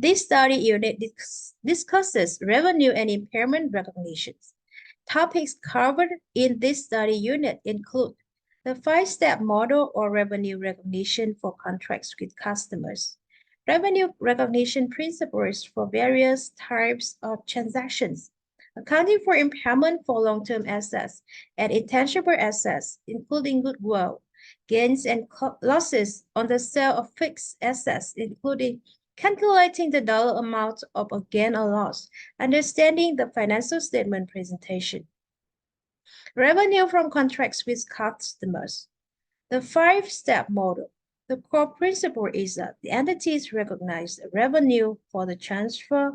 This study unit discusses revenue and impairment recognitions. Topics covered in this study unit include the 5-step model or revenue recognition for contracts with customers, revenue recognition principles for various types of transactions, accounting for impairment for long-term assets and intangible assets, including goodwill, gains and losses on the sale of fixed assets, including calculating the dollar amount of a gain or loss, understanding the financial statement presentation. Revenue from contracts with customers. The 5-step model. The core principle is that the entities recognize revenue for the transfer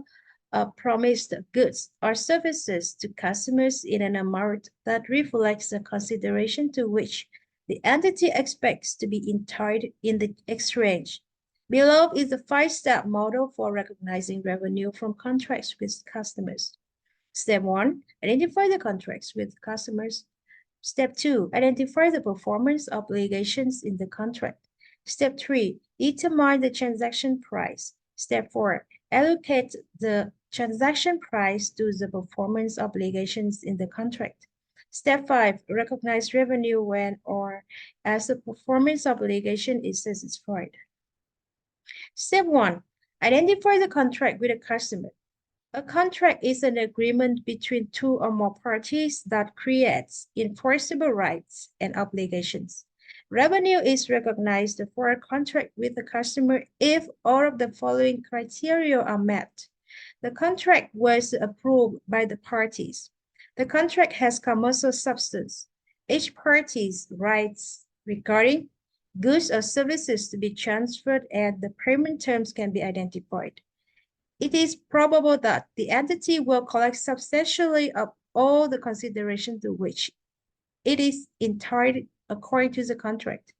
of promised goods or services to customers in an amount that reflects the consideration to which the entity expects to be entitled in the exchange. Below is the 5-step model for recognizing revenue from contracts with customers. Step 1, identify the contracts with customers. Step 2, identify the performance obligations in the contract. Step 3, determine the transaction price. Step 4, allocate the transaction price to the performance obligations in the contract. Step 5, recognize revenue when or as the performance obligation is satisfied. Step 1, identify the contract with a customer. A contract is an agreement between two or more parties that creates enforceable rights and obligations. Revenue is recognized for a contract with a customer if all of the following criteria are met. The contract was approved by the parties. The contract has commercial substance. Each party's rights regarding goods or services to be transferred and the payment terms can be identified. It is probable that the entity will collect substantially of all the consideration to which it is entitled according to the contract.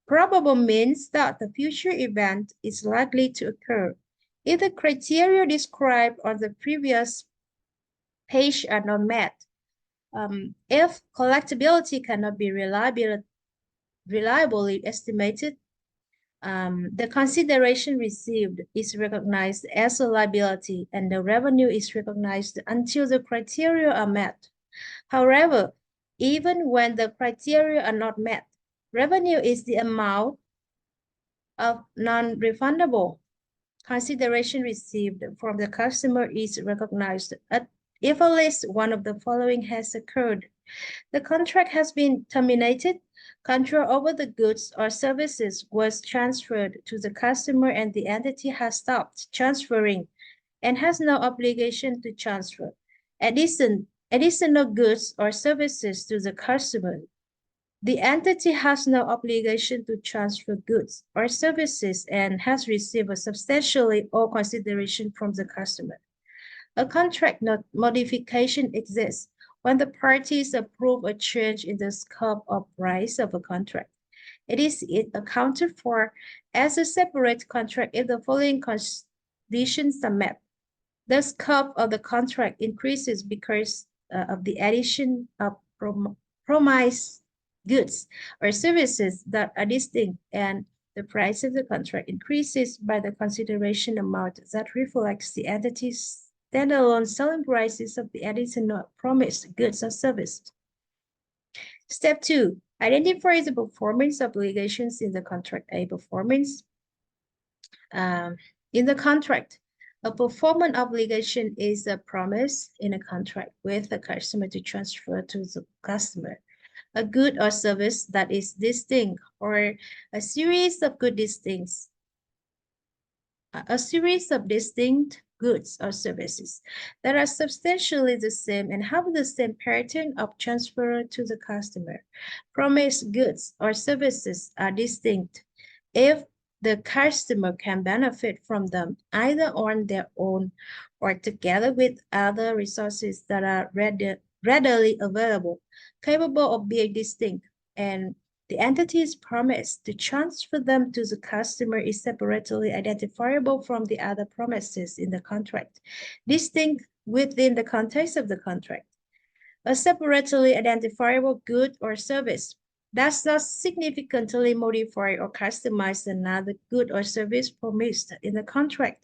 Probable means that the future event is likely to occur. If the criteria described on the previous page are not met, if collectibility cannot be reliably estimated, the consideration received is recognized as a liability and the revenue is recognized until the criteria are met. However, even when the criteria are not met, revenue is the amount of non-refundable consideration received from the customer is recognized if at least one of the following has occurred. The contract has been terminated, control over the goods or services was transferred to the customer and the entity has stopped transferring and has no obligation to transfer additional goods or services to the customer. The entity has no obligation to transfer goods or services and has received a substantially all consideration from the customer. A contract modification exists when the parties approve a change in the scope of price of a contract. It is accounted for as a separate contract if the following conditions are met. The scope of the contract increases because of the addition of promised goods or services that are distinct, and the price of the contract increases by the consideration amount that reflects the entity's standalone selling prices of the additional promised goods or services. Step 2, identify the performance obligations in the contract. A performance in the contract. A performance obligation is a promise in a contract with the customer to transfer to the customer a good or service that is distinct or a series of distinct goods or services that are substantially the same and have the same pattern of transfer to the customer. Promised goods or services are distinct if the customer can benefit from them either on their own or together with other resources that are readily available, capable of being distinct, and the entity's promise to transfer them to the customer is separately identifiable from the other promises in the contract, distinct within the context of the contract. A separately identifiable good or service does not significantly modify or customize another good or service promised in the contract.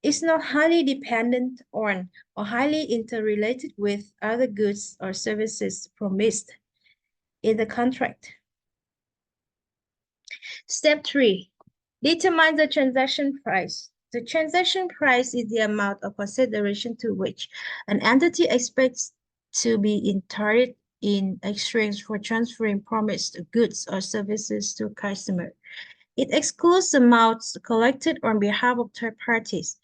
is not highly dependent on or highly interrelated with other goods or services promised in the contract. Step 3. Determine the transaction price. The transaction price is the amount of consideration to which an entity expects to be entitled in exchange for transferring promised goods or services to a customer. It excludes amounts collected on behalf of third parties,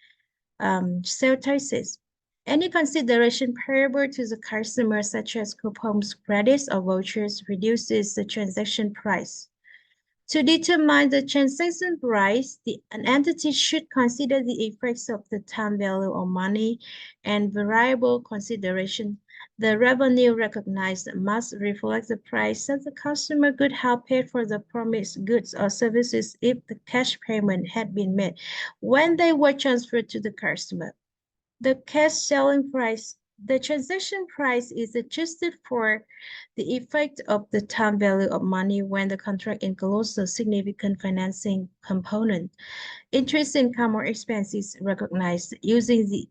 sale taxes. Any consideration payable to the customer, such as coupons, credits, or vouchers, reduces the transaction price. To determine the transaction price, an entity should consider the effects of the time value of money and variable consideration. The revenue recognized must reflect the price that the customer could have paid for the promised goods or services if the cash payment had been made when they were transferred to the customer. The cash selling price. The transaction price is adjusted for the effect of the time value of money when the contract includes a significant financing component. Interest income or expenses recognized using the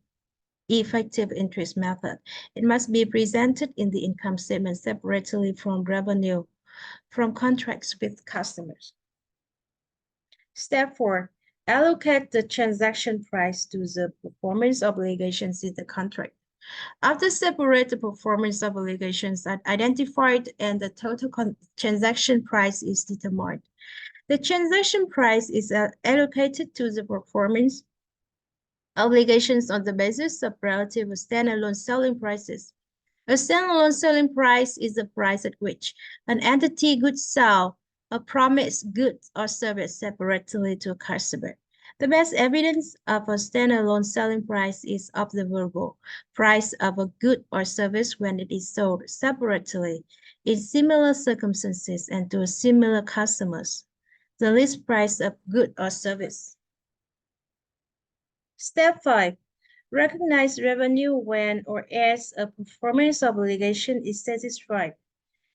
effective interest method. It must be presented in the income statement separately from revenue from contracts with customers. Step 4. Allocate the transaction price to the performance obligations in the contract. After separate the performance obligations are identified and the total transaction price is determined. The transaction price is allocated to the performance obligations on the basis of relative standalone selling prices. A standalone selling price is the price at which an entity could sell a promised good or service separately to a customer. The best evidence of a standalone selling price is observable price of a good or service when it is sold separately in similar circumstances and to similar customers. The list price of good or service. Step 5. Recognize revenue when or as a performance obligation is satisfied.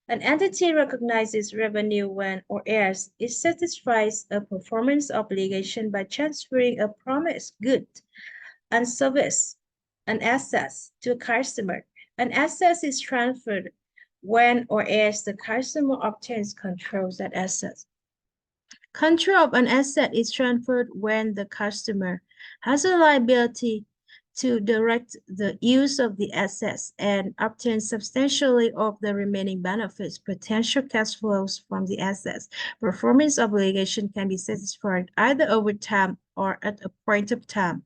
An entity recognizes revenue when or as it satisfies a performance obligation by transferring a promised good and service, an asset, to a customer. An asset is transferred when or as the customer obtains control of that asset. Control of an asset is transferred when the customer has a liability to direct the use of the assets and obtain substantially of the remaining benefits, potential cash flows from the assets. Performance obligation can be satisfied either over time or at a point of time.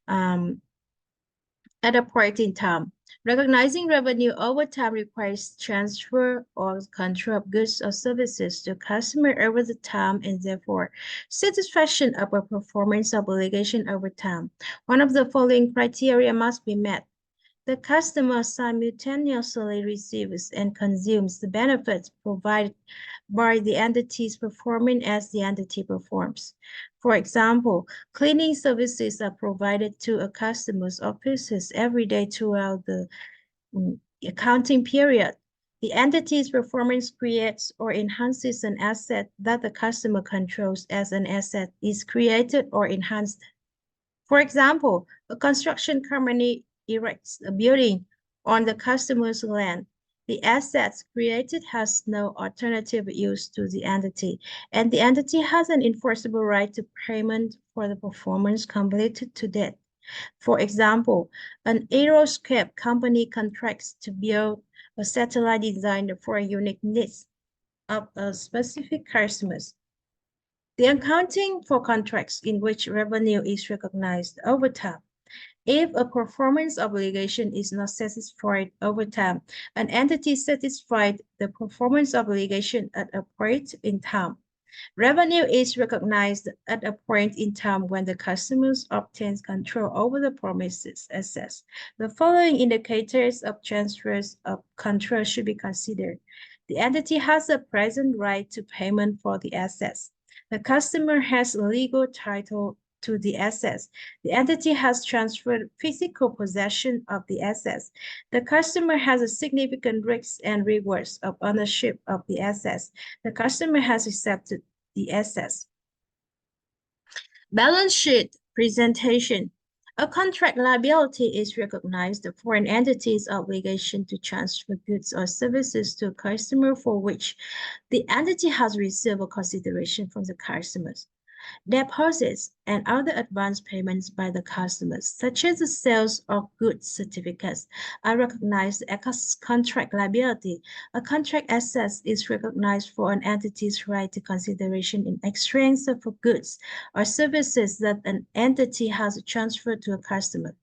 At a point in time. Recognizing revenue over time requires transfer or control of goods or services to customer over the time and therefore satisfaction of a performance obligation over time. One of the following criteria must be met. The customer simultaneously receives and consumes the benefits provided by the entities performing as the entity performs. For example, cleaning services are provided to a customer's offices every day throughout the accounting period. The entity's performance creates or enhances an asset that the customer controls as an asset is created or enhanced. For example, a construction company erects a building on the customer's land. The assets created has no alternative use to the entity, and the entity has an enforceable right to payment for the performance completed to date. For example, an aerospace company contracts to build a satellite designed for a unique needs of a specific customers. The accounting for contracts in which revenue is recognized over time. If a performance obligation is not satisfied over time, an entity satisfied the performance obligation at a point in time. Revenue is recognized at a point in time when the customer obtains control over the promises assets. The following indicators of transfers of control should be considered. The entity has a present right to payment for the assets. The customer has a legal title to the assets. The entity has transferred physical possession of the assets. The customer has a significant risks and rewards of ownership of the assets. The customer has accepted the assets. Balance sheet Presentation. A contract liability is recognized for an entity's obligation to transfer goods or services to a customer for which the entity has received a consideration from the customers. Deposits and other advance payments by the customers, such as the sales of goods certificates, are recognized as contract liability. A contract asset is recognized for an entity's right to consideration in exchange for goods or services that an entity has transferred to a customer.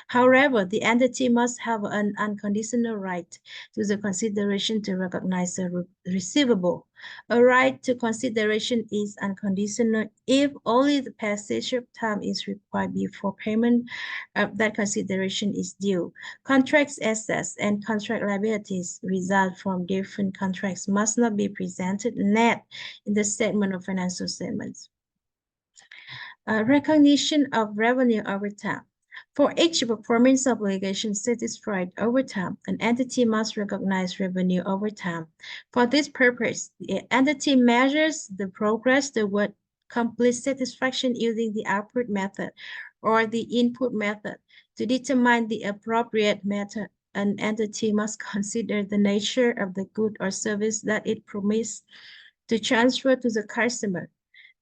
However, the entity must have an unconditional right to the consideration to recognize the receivable. A right to consideration is unconditional if only the passage of time is required before payment of that consideration is due. Contract assets and contract liabilities result from different contracts must not be presented net in the statement of financial statements. Recognition of revenue over time. For each performance obligation satisfied over time, an entity must recognize revenue over time. For this purpose, the entity measures the progress toward complete satisfaction using the output method or the input method. To determine the appropriate method, an entity must consider the nature of the good or service that it promised to transfer to the customer.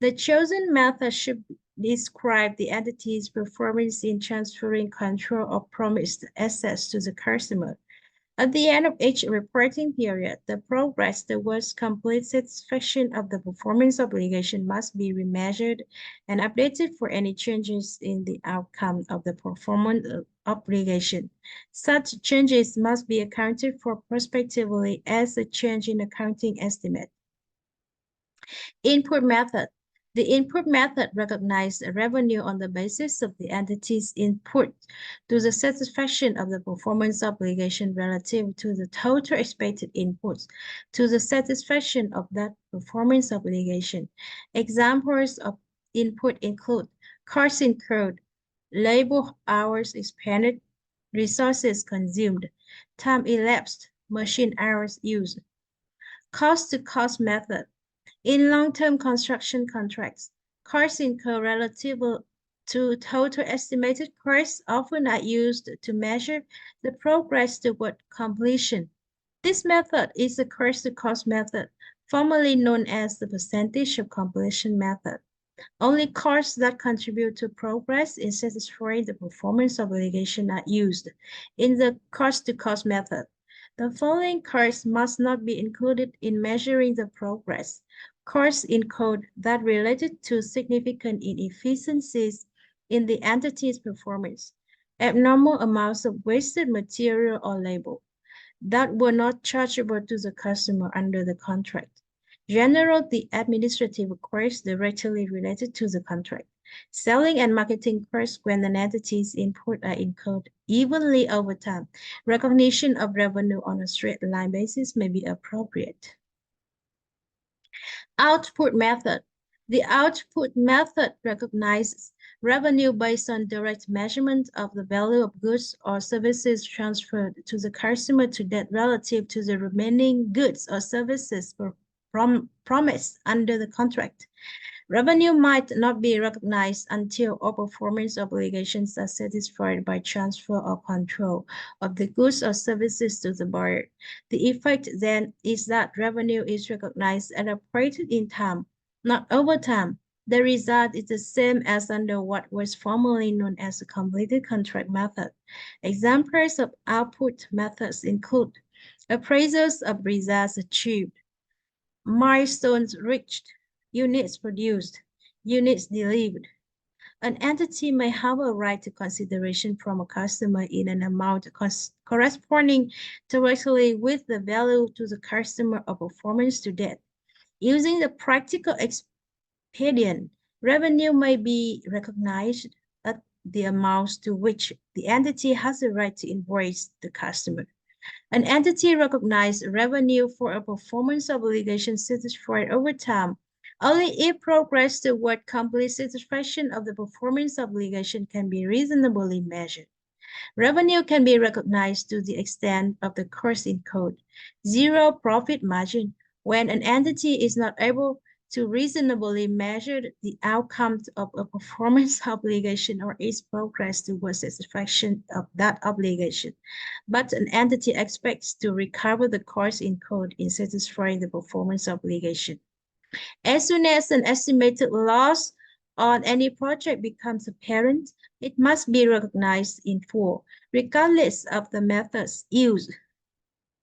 The chosen method should describe the entity's performance in transferring control of promised assets to the customer. At the end of each reporting period, the progress towards complete satisfaction of the performance obligation must be remeasured and updated for any changes in the outcome of the performance obligation. Such changes must be accounted for prospectively as a change in accounting estimate. Input method. The input method recognizes revenue on the basis of the entity's input to the satisfaction of the performance obligation relative to the total expected inputs to the satisfaction of that performance obligation. Examples of input include costs incurred, labor hours expended, resources consumed, time elapsed, machine hours used. Cost-to-cost method. In long-term construction contracts, costs incurred relative to total estimated costs often are used to measure the progress toward completion. This method is the cost-to-cost method, formerly known as the percentage of completion method. Only costs that contribute to progress in satisfying the performance obligation are used in the cost-to-cost method. The following costs must not be included in measuring the progress. Costs incurred that related to significant inefficiencies in the entity's performance, abnormal amounts of wasted material or labor that were not chargeable to the customer under the contract. General, the administrative costs directly related to the contract. Selling and marketing costs when an entity's input are incurred evenly over time. Recognition of revenue on a straight line basis may be appropriate. Output method. The output method recognizes revenue based on direct measurement of the value of goods or services transferred to the customer to that relative to the remaining goods or services promised under the contract. Revenue might not be recognized until all performance obligations are satisfied by transfer or control of the goods or services to the buyer. The effect then is that revenue is recognized and operated in time, not over time. The result is the same as under what was formerly known as the completed contract method. Examples of output methods include appraisals of results achieved, milestones reached, units produced, units delivered. An entity may have a right to consideration from a customer in an amount corresponding directly with the value to the customer of performance to date. Using the practical expedient, revenue may be recognized at the amounts to which the entity has a right to invoice the customer. An entity recognizes revenue for a performance obligation satisfied over time only if progress toward complete satisfaction of the performance obligation can be reasonably measured. Revenue can be recognized to the extent of the cost incurred. Zero profit margin when an entity is not able to reasonably measure the outcome of a performance obligation or its progress towards satisfaction of that obligation. But an entity expects to recover the cost incurred in satisfying the performance obligation. As soon as an estimated loss on any project becomes apparent, it must be recognized in full, regardless of the methods used